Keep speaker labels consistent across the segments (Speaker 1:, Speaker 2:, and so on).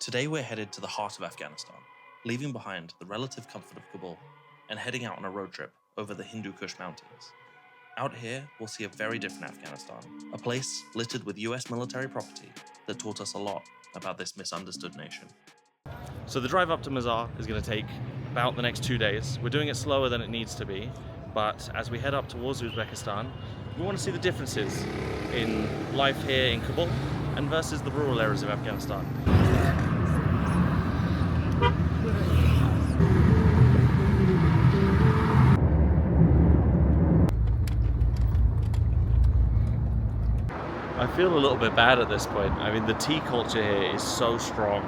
Speaker 1: Today we're headed to the heart of Afghanistan, leaving behind the relative comfort of Kabul and heading out on a road trip over the Hindu Kush mountains. Out here, we'll see a very different Afghanistan, a place littered with US military property that taught us a lot about this misunderstood nation.
Speaker 2: So the drive up to Mazar is going to take about the next 2 days. We're doing it slower than it needs to be, but as we head up towards Uzbekistan, we want to see the differences in life here in Kabul and versus the rural areas of Afghanistan. I feel a little bit bad at this point. I mean, the tea culture here is so strong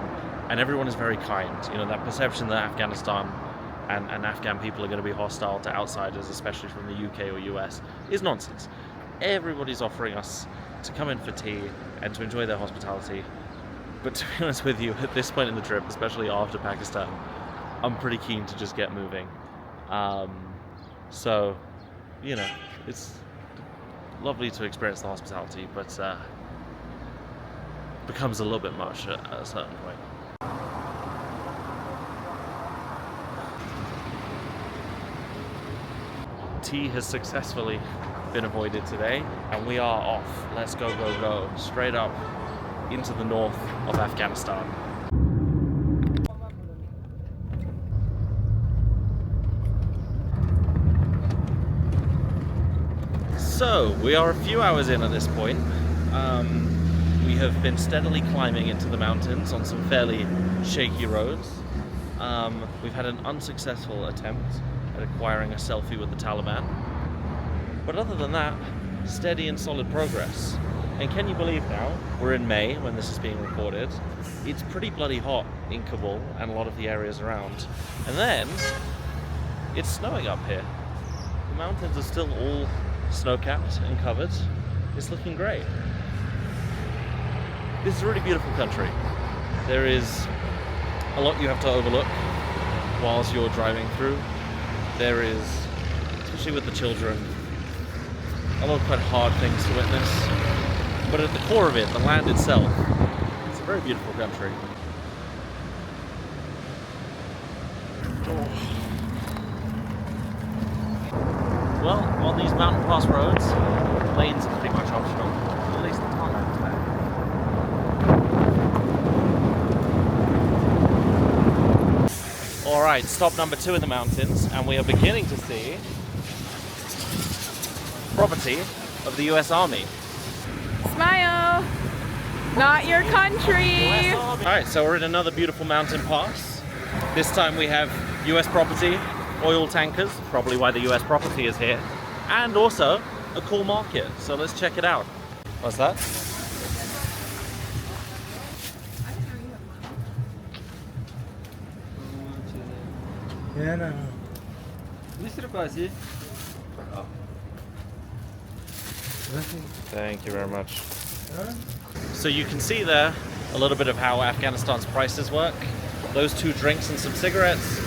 Speaker 2: and everyone is very kind. You know, that perception that Afghanistan and Afghan people are going to be hostile to outsiders, especially from the UK or US, is nonsense. Everybody's offering us to come in for tea and to enjoy their hospitality. But to be honest with you, at this point in the trip, especially after Pakistan, I'm pretty keen to just get moving. So, you know, it's lovely to experience the hospitality, but becomes a little bit much at a certain point. Tea has successfully been avoided today, and we are off. Let's go, go, go, straight up into the north of Afghanistan. So, we are a few hours in at this point. We have been steadily climbing into the mountains on some fairly shaky roads. We've had an unsuccessful attempt at acquiring a selfie with the Taliban. But other than that, steady and solid progress. And can you believe now, we're in May when this is being recorded, it's pretty bloody hot in Kabul and a lot of the areas around. And then, it's snowing up here. The mountains are still all snow-capped and covered. It's looking great. This is a really beautiful country. There is a lot you have to overlook whilst you're driving through. There is, especially with the children, a lot of quite hard things to witness. But at the core of it, the land itself, it's a very beautiful country. Well, on these mountain pass roads, lanes are pretty much optional. At least the tarmac today. Alright, stop number 2 in the mountains, and we are beginning to see property of the US Army.
Speaker 3: Smile! Not your country!
Speaker 2: Alright, so we're in another beautiful mountain pass. This time we have US property, oil tankers, probably why the US property is here, and also a cool market. So let's check it out. What's that? Thank you very much. So you can see there a little bit of how Afghanistan's prices work. Those 2 drinks and some cigarettes,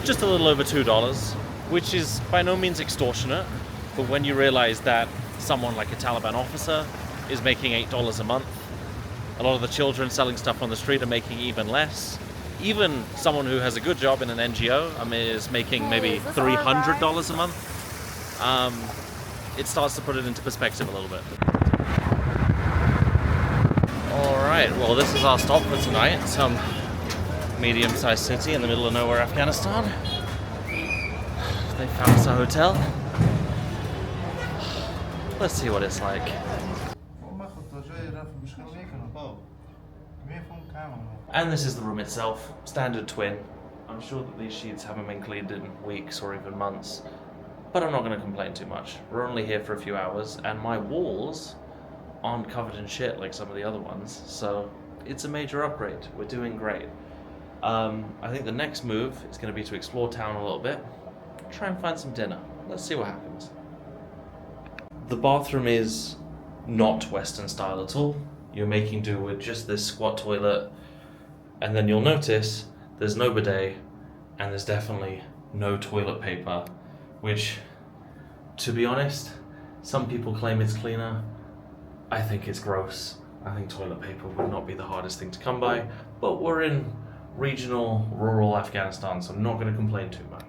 Speaker 2: just a little over $2, which is by no means extortionate, but when you realize that someone like a Taliban officer is making $8 a month, a lot of the children selling stuff on the street are making even less. Even someone who has a good job in an NGO is making maybe $300 a month. It starts to put it into perspective a little bit. Alright, well this is our stop for tonight. Some medium-sized city in the middle of nowhere, Afghanistan. They found us a hotel. Let's see what it's like. And this is the room itself, standard twin. I'm sure that these sheets haven't been cleaned in weeks or even months, but I'm not going to complain too much. We're only here for a few hours, and my walls aren't covered in shit like some of the other ones, so it's a major upgrade. We're doing great. I think the next move is going to be to explore town a little bit, try and find some dinner. Let's see what happens. The bathroom is not Western style at all. You're making do with just this squat toilet, and then you'll notice there's no bidet, and there's definitely no toilet paper, which, to be honest, some people claim it's cleaner. I think it's gross. I think toilet paper would not be the hardest thing to come by, but we're in regional, rural Afghanistan, so I'm not going to complain too much.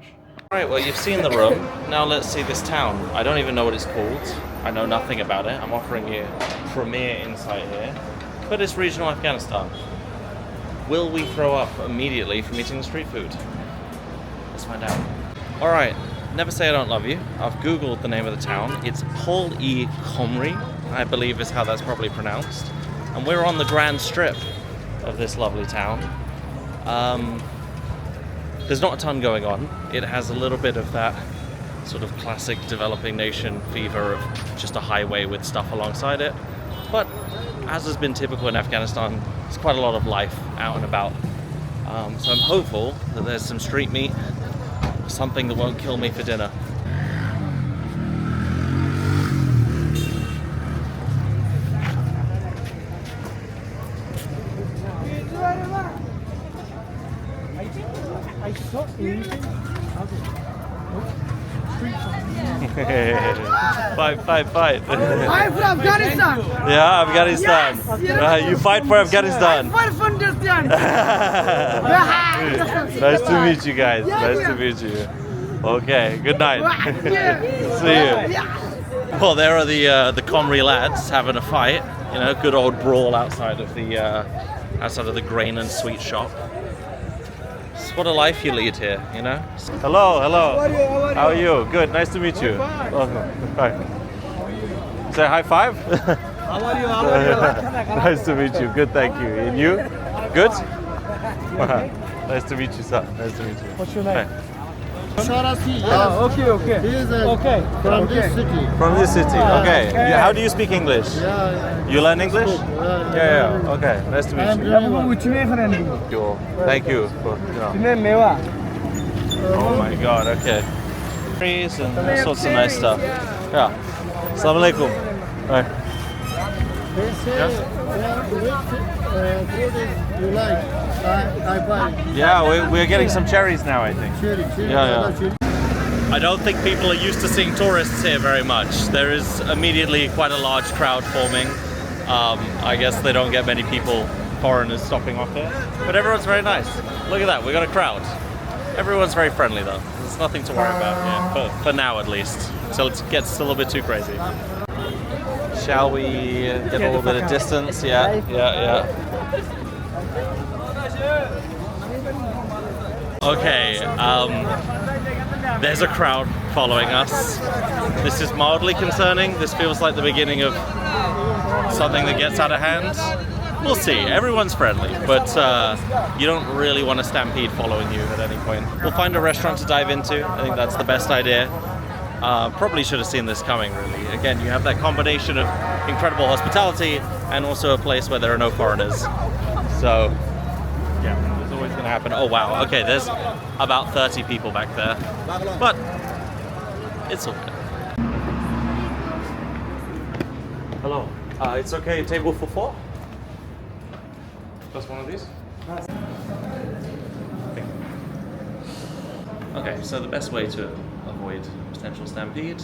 Speaker 2: Alright, well you've seen the room, now let's see this town. I don't even know what it's called, I know nothing about it, I'm offering you premier insight here, but it's regional Afghanistan. Will we throw up immediately from eating the street food? Let's find out. Alright, never say I don't love you. I've googled the name of the town. It's Pul-e-Khomri, I believe is how that's probably pronounced. And we're on the grand strip of this lovely town. There's not a ton going on. It has a little bit of that sort of classic developing nation fever of just a highway with stuff alongside it. But as has been typical in Afghanistan, there's quite a lot of life out and about. So I'm hopeful that there's some street meat, something that won't kill me for dinner. Fight.
Speaker 4: I'm from Afghanistan.
Speaker 2: Yeah, Afghanistan.
Speaker 4: Yes.
Speaker 2: You fight for Afghanistan.
Speaker 4: I'm from Afghanistan.
Speaker 2: Nice to meet you guys. Nice to meet you. Okay, good night. See you. Well, there are the Khomri lads having a fight. You know, good old brawl outside of the grain and sweet shop. It's what a life you lead here, you know. Hello. How are you? Good. Nice to meet you. Hi. Say high five.
Speaker 4: How are you?
Speaker 2: Nice to meet you. Good, thank you. And you? Good? Nice to meet you, sir. Nice to meet you.
Speaker 4: What's your name?
Speaker 2: Okay.
Speaker 4: He is from this city.
Speaker 2: From this city. Okay. How do you speak English?
Speaker 4: Yeah.
Speaker 2: You learn English? Yeah. Okay. Nice to meet you. Cool. Thank you for, Oh my God. Okay. Trees and all sorts of nice stuff. Yeah. Assalamu alaikum. Right.
Speaker 4: They say fruit you like. I buy.
Speaker 2: Yeah, we're getting some cherries now, I think.
Speaker 4: Cherry.
Speaker 2: Yeah. I don't think people are used to seeing tourists here very much. There is immediately quite a large crowd forming. I guess they don't get many people, foreigners, stopping off here. But everyone's very nice. Look at that, we got a crowd. Everyone's very friendly though. There's nothing to worry about here, for now at least. Until it gets a little bit too crazy. Shall we get a little bit of distance? Yeah. Okay, there's a crowd following us. This is mildly concerning. This feels like the beginning of something that gets out of hand. We'll see. Everyone's friendly, but you don't really want a stampede following you at any point. We'll find a restaurant to dive into. I think that's the best idea. Probably should have seen this coming, really. Again, you have that combination of incredible hospitality and also a place where there are no foreigners. So, yeah, it's always going to happen. Oh, wow. Okay, there's about 30 people back there. But it's all good. Hello. It's okay, table for 4? Just one of these? Okay, so the best way to avoid potential stampede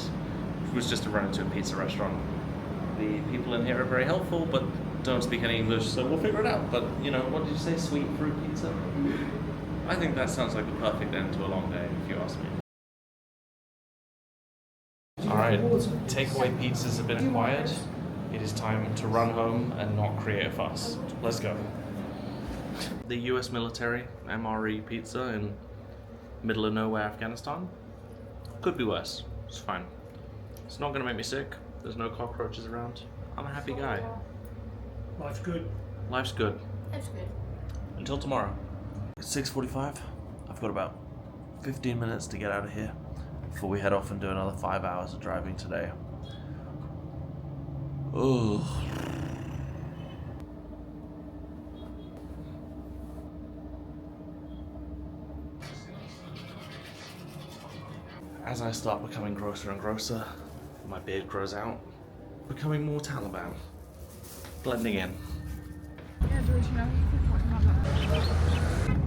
Speaker 2: was just to run into a pizza restaurant. The people in here are very helpful, but don't speak any English, so we'll figure it out. But, you know, what did you say, sweet fruit pizza? I think that sounds like the perfect end to a long day, if you ask me. Alright, takeaway pizzas have been acquired. It is time to run home and not create a fuss. Let's go. The US military MRE pizza in middle of nowhere Afghanistan. Could be worse. It's fine. It's not gonna make me sick. There's no cockroaches around. I'm a happy guy.
Speaker 4: Life's good.
Speaker 2: Life's good.
Speaker 3: That's good.
Speaker 2: Until tomorrow. It's 6:45. I've got about 15 minutes to get out of here before we head off and do another 5 hours of driving today. Ugh. As I start becoming grosser and grosser, my beard grows out, becoming more Taliban, blending in.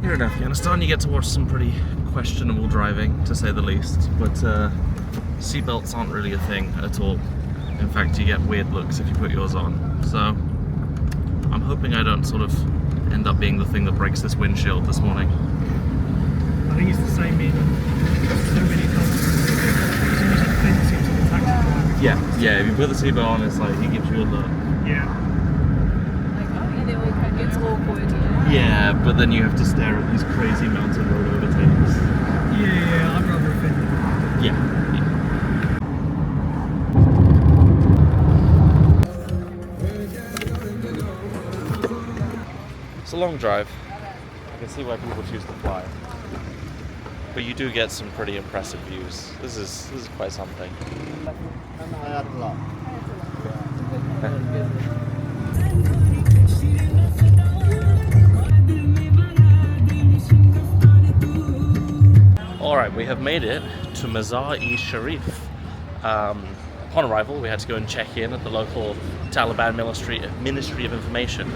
Speaker 2: Here in Afghanistan, you get to watch some pretty questionable driving, to say the least, but seatbelts aren't really a thing at all. In fact, you get weird looks if you put yours on. So I'm hoping I don't sort of end up being the thing that breaks this windshield this morning.
Speaker 4: I think it's the same in so many countries. As soon as you fence into the taxi driver.
Speaker 2: Yeah, if you put the seatbelt on, it's like he gives you a look.
Speaker 4: Yeah.
Speaker 3: It's awkward.
Speaker 2: Yeah, but then you have to stare at these crazy mountain road overtakes.
Speaker 4: Yeah, I'd rather offend them.
Speaker 2: Yeah. It's a long drive. I can see why people choose to fly. But you do get some pretty impressive views. This is quite something. Alright, we have made it to Mazar-i-Sharif. Upon arrival, we had to go and check in at the local Taliban Ministry of Information,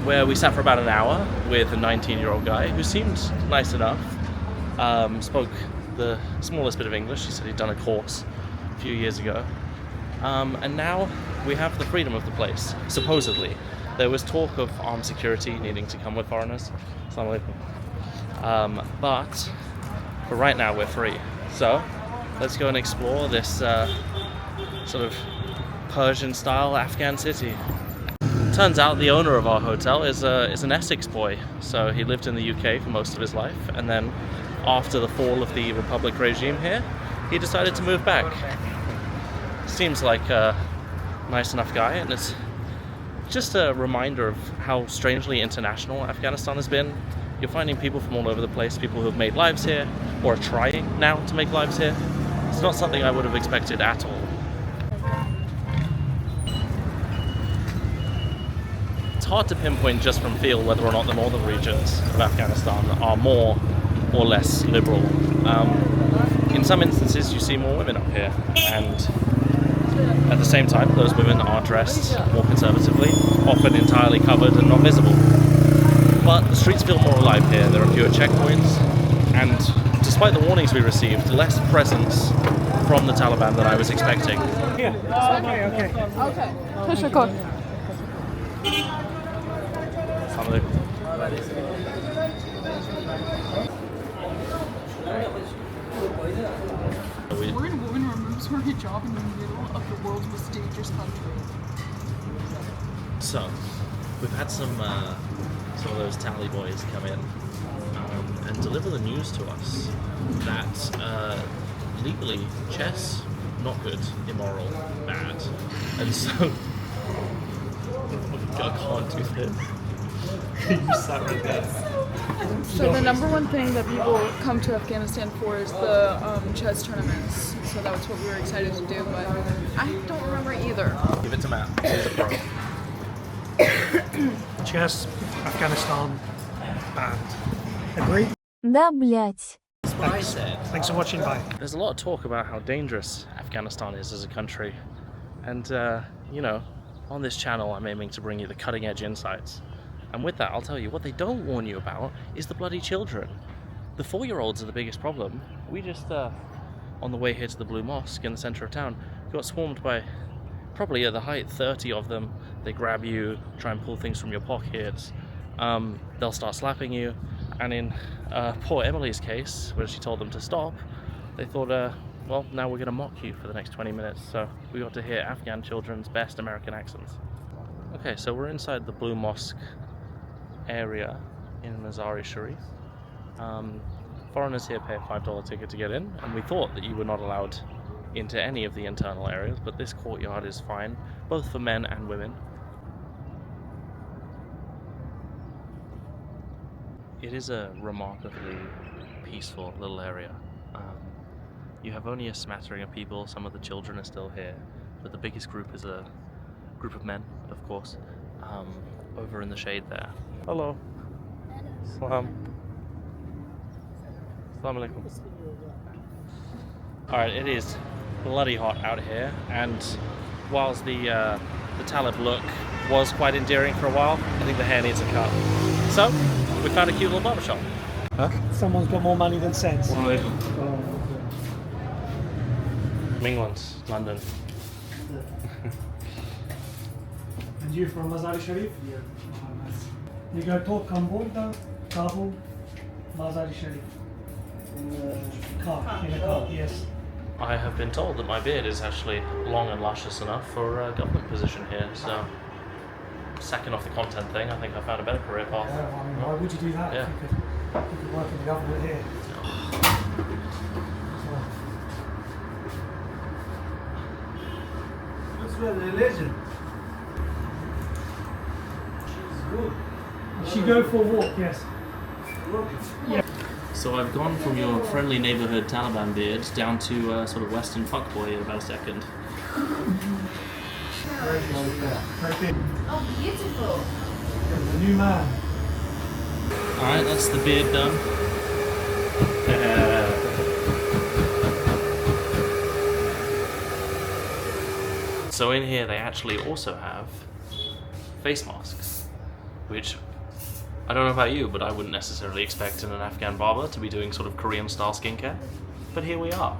Speaker 2: where we sat for about an hour with a 19-year-old guy who seemed nice enough. Spoke the smallest bit of English. He said he'd done a course a few years ago. And now we have the freedom of the place, supposedly. There was talk of armed security needing to come with foreigners. Assalamu alaikum. But for right now, we're free. So let's go and explore this sort of Persian-style Afghan city. Turns out the owner of our hotel is an Essex boy. So he lived in the UK for most of his life, and then after the fall of the Republic regime here, he decided to move back. Seems like a nice enough guy, and it's just a reminder of how strangely international Afghanistan has been. You're finding people from all over the place, people who have made lives here, or are trying now to make lives here. It's not something I would have expected at all. It's hard to pinpoint just from feel whether or not the northern regions of Afghanistan are more or less liberal. In some instances you see more women up here, and at the same time those women are dressed more conservatively, often entirely covered and not visible. But the streets feel more alive here. There are fewer checkpoints, and despite the warnings we received, less presence from the Taliban than I was expecting.
Speaker 4: Yeah. Okay.
Speaker 3: Tashakkur.
Speaker 2: Assalamu alaikum.
Speaker 5: Foreign woman removes her hijab in the middle of the world's most dangerous country.
Speaker 2: So, we've had some of those tally boys come in and deliver the news to us that legally chess, not good, immoral, bad, and so I can't do this. You sat right there.
Speaker 5: So the number one thing that people come to Afghanistan for is the chess tournaments. So that was what we were excited to do, but I don't remember either.
Speaker 2: Give it to Matt. He's a pro.
Speaker 4: Chess, Afghanistan, banned. Agree?
Speaker 6: Да, блять.
Speaker 2: Like I said.
Speaker 4: Thanks for watching, bye.
Speaker 2: There's a lot of talk about how dangerous Afghanistan is as a country, and you know, on this channel I'm aiming to bring you the cutting edge insights. And with that, I'll tell you, what they don't warn you about is the bloody children. The 4-year-olds are the biggest problem. We just, on the way here to the Blue Mosque in the center of town, got swarmed by, probably at the height, 30 of them. They grab you, try and pull things from your pockets. They'll start slapping you. And in poor Emily's case, where she told them to stop, they thought, well, now we're going to mock you for the next 20 minutes. So we got to hear Afghan children's best American accents. Okay, so we're inside the Blue Mosque area in Mazar-i-Sharif. Foreigners here pay a $5 ticket to get in, and we thought that you were not allowed into any of the internal areas, but this courtyard is fine, both for men and women. It is a remarkably peaceful little area. You have only a smattering of people, some of the children are still here, but the biggest group is a group of men, of course, over in the shade there. Hello. Salam. Assalamu alaikum. Alright, it is bloody hot out here, and whilst the Talib look was quite endearing for a while, I think the hair needs a cut. So, we found a cute little barber shop. Huh?
Speaker 4: Someone's got more money than sense.
Speaker 2: England, London.
Speaker 4: And you from Mazar-i-Sharif? Yeah. Oh, nice. You go to Cambodia, Kabul, Mazar-i-Sharif. In a car, yes.
Speaker 2: I have been told that my beard is actually long and luscious enough for a government position here, so sacking off the content thing, I think I found a better career path.
Speaker 4: Yeah, I mean, why would you do that
Speaker 2: Yeah.
Speaker 4: if you could work in the government here?
Speaker 6: What's your religion?
Speaker 4: You should go for a walk, yes.
Speaker 2: So I've gone from your friendly neighborhood Taliban beard down to sort of Western fuckboy in about a second.
Speaker 4: Right there.
Speaker 3: Oh, beautiful.
Speaker 4: The new man.
Speaker 2: Alright, that's the beard done. So in here they actually also have face masks, which I don't know about you, but I wouldn't necessarily expect in an Afghan barber to be doing sort of Korean style skincare. But here we are.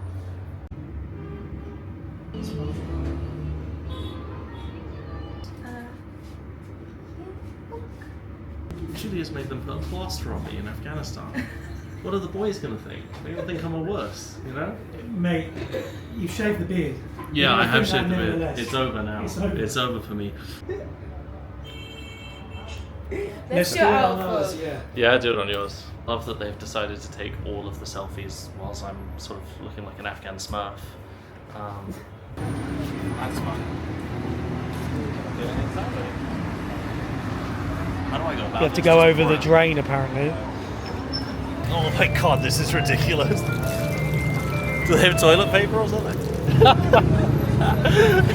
Speaker 2: Should just made them put a plaster on me in Afghanistan. What are the boys gonna think? They're gonna think I'm a worse, you know?
Speaker 4: Mate, you shaved the beard.
Speaker 2: Yeah, I have
Speaker 4: think that
Speaker 2: shaved the beard.
Speaker 4: nevertheless.
Speaker 2: It's over now.
Speaker 4: It's over.
Speaker 2: It's over for me.
Speaker 4: Let's
Speaker 3: your
Speaker 4: do it on
Speaker 3: outfit.
Speaker 4: ours, yeah.
Speaker 2: Yeah, I do it on yours. Love that they've decided to take all of the selfies whilst I'm sort of looking like an Afghan smurf. That's fun. How do I go about
Speaker 4: You have to
Speaker 2: this?
Speaker 4: go
Speaker 2: Just
Speaker 4: over the
Speaker 2: run.
Speaker 4: drain, apparently.
Speaker 2: Oh my god, this is ridiculous. Do they have toilet paper or something?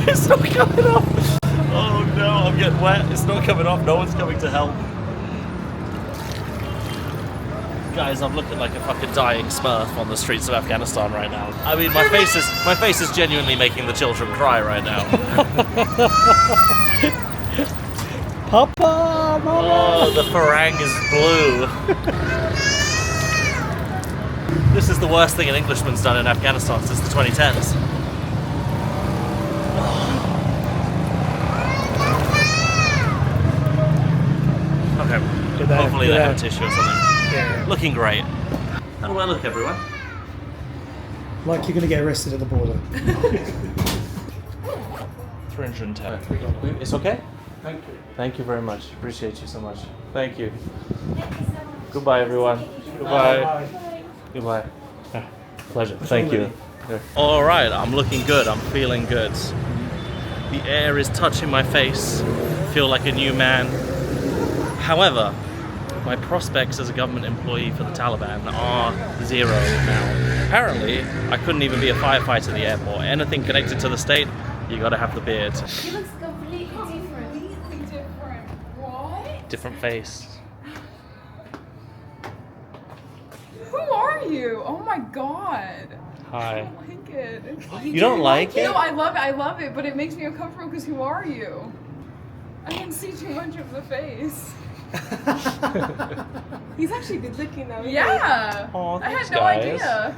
Speaker 2: It's not coming off. Oh no, I'm getting wet. It's not coming off. No one's coming to help. Guys, I'm looking like a fucking dying smurf on the streets of Afghanistan right now. I mean, my face is genuinely making the children cry right now.
Speaker 4: Papa, Mama!
Speaker 2: Oh, the farang is blue. This is the worst thing an Englishman's done in Afghanistan since the 2010s. Okay, hopefully they have a tissue or something.
Speaker 4: Yeah.
Speaker 2: Looking great. How do I look, everyone?
Speaker 4: Like you're going to get arrested at the border.
Speaker 2: 310. It's okay? Thank you. Thank you very much. Appreciate you so much. Thank you. Goodbye, everyone. Goodbye. Goodbye. Pleasure. Thank you. All right, I'm looking good. I'm feeling good. The air is touching my face. I feel like a new man. However, my prospects as a government employee for the Taliban are zero now. Apparently, I couldn't even be a firefighter at the airport. Anything connected to the state, you gotta have the beard.
Speaker 3: He looks completely different.
Speaker 5: Completely different. What?
Speaker 2: Different face.
Speaker 5: Who are you? Oh my god.
Speaker 2: Hi.
Speaker 5: I don't like it.
Speaker 2: You don't like it?
Speaker 5: No, I love it, but it makes me uncomfortable because who are you? I can see too much of the face.
Speaker 3: He's actually good looking though.
Speaker 5: Yeah.
Speaker 2: Aw,
Speaker 5: I
Speaker 2: thanks,
Speaker 5: had no
Speaker 2: guys.
Speaker 5: idea.